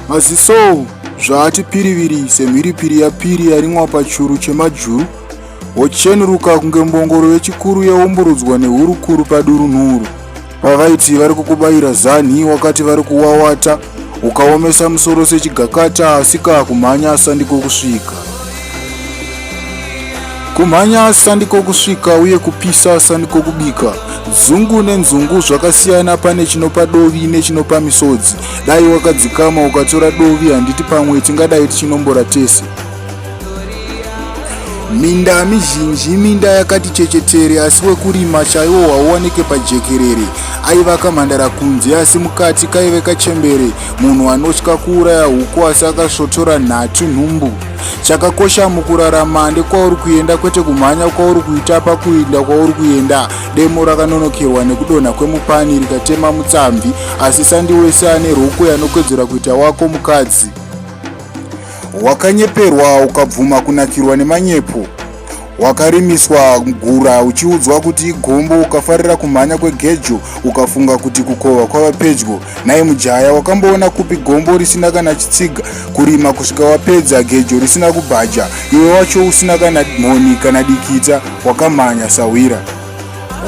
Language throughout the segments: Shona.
Maziso zvati piriviri semhiripiri yapiri yarimwa pachuru chemajuru, wochenuruka kunge mbongoro yechikuru yaumburudzwa nehurukuru padurunhuru. Pavaiti vari kukubayira zanhi wakati vari kuwawata, ukaomesa musoro sechigakata, asika kumhanya sandiko kusvika. Kumhanya sandiko kusvika uye kupisa sandiko kubika. Zungu nenzungu zvakasiyana, pane chinopa dovi nechinopa misodzi. Dai wakadzikama ukatora dovi, handiti pamwe tingadai tichinombora tese. Minda mizhinji, minda yakati chechetere, asi wekurima chaiwo hauoneke pajekerere. Aivaka mhandara kunze, asi mukati kaive kachembere. Munhu anotya kuuraya huku, asi akasvotora nhatu nhumbu. Chakakosha mukurarama ndekwauri kuenda, kwete kumhanya kwauri kuita pakuenda kwauri kuenda. Demo rakanonokerwa nekudonha kwemupani rikatema mutsamvi, asi sandi wese ane rokwe anokwedzera kuita wako mukadzi. Wakanyeperwa ukabvuma kunakirwa nemanyepo. Wakarimiswa gura uchiudzwa kuti igombo, ukafarira kumhanya kwegejo ukafunga kuti kukova kwava pedyo. Naye mujaya, wakamboona kupi gombo risina kana chitsiga? Kurima kusvika wapedza, gejo risina kubhaja, iwe wacho usina kana mhoni kana dikita, wakamhanya sawira.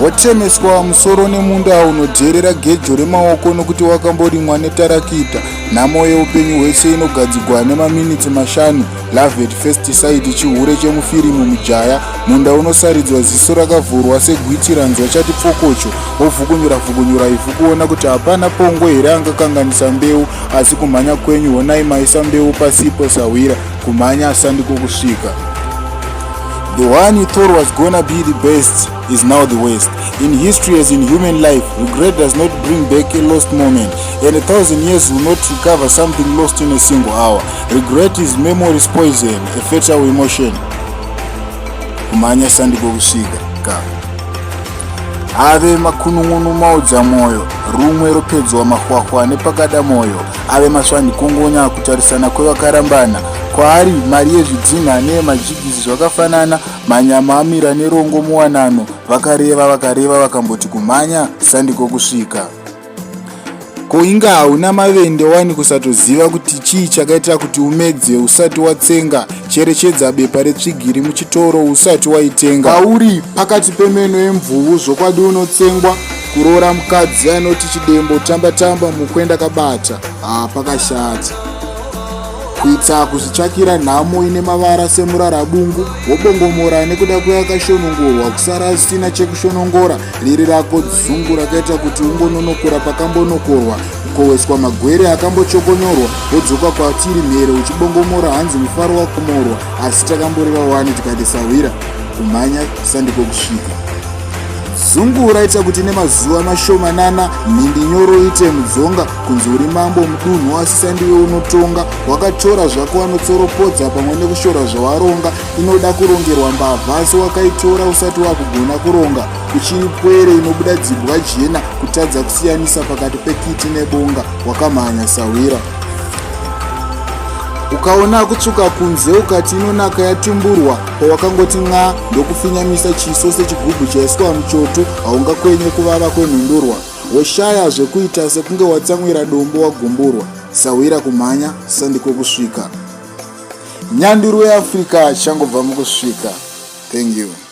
Wotemeswa musoro nemunda unodherera gejo remaoko nokuti wakamborimwa netarakita. Nhamo yeupenyu hwese inogadzigwa nemaminitsi 5. Lavet pesticide, chihure chemufirimu mujaya. Munda unosaridzwa ziso rakavhurwa segwiti, ranzwa chati pfokocho, wovhukunyura ivhu kuona kuti hapana pongo here angakanganisa mbeu. Asi kumhanya kwenyu, honai maisa mbeu pasipo sawira. Kumhanya sandiko kusvika. The one you thought was gonna be the best is now the worst. In history as in human life, regret does not bring back a lost moment, and 1,000 years will not recover something lost in a single hour. Regret is memory's poison, a fatal emotion. Kumhanya sandiko kusvika. Ave makunun'unu maudza mwoyo, rumwe ropedzwa mahwahwa nepakada mwoyo. Ave masvandikongonya kutarisana kwevakarambana. Kwaari mari yezvidzinha neyemajigisi zvakafanana, manyama amira nerongo muwanano. Vakareva vakamboti kumhanya sandiko kusvika. Ko inga hauna mavende wani kusatoziva kuti chii chakaita kuti umedze usati watsenga? Cherechedza bepa retsvigiri muchitoro usati waitenga. Pauri pakati pemeno yemvuu zvokwadi unotsengwa. Kuroora mukadzi anoti chidembo tamba mukwenda kabata, pakashata. Kuita kuzvitsvakira nhamo ine mavara semurarabungu, wobongomora nekuda kweyakashonongorwa, kusara asina chekushonongora. Riri rako dzungu rakaita kuti ungononokora pakambonokorwa, kukoweswa magwere akambochokonyorwa, wodzoka kwatiri mhere uchibongomora hanzi mufaro wakomorwa. Asi takamboreva wani tikati sawira. Kumhanya sandiko kusvika. Zungu raita kuti nemazuva mashomanana, mhindi nyoro ite mudzonga. Kunzi uri mambo mudunhu, asi sandiwe unotonga. Wakatora zvako wanotsoropodza pamwe nekushora zvawaronga. Inoda kurongerwa mbavha, asi wakaitora usati wakugona kuronga. Uchiri pwere inobuda dzibwa jena, kutadza kusiyanisa pakati pekiti nebonga. Wakamhanya sawira. Ukaona kutsvuka kunze ukati inonaka yatumburwa, pawakangoti ng'a ndokufinyamisa chiso sechigubhu chaiswa muchoto, haungakwenye kuvava kwenhundurwa. Woshaya zvekuita sekunge watsamwira dombo wagumburwa. Sawira. Kumhanya sandiko kusvika. Nyanduru yeAfrica changobva mukusvika. Thank you.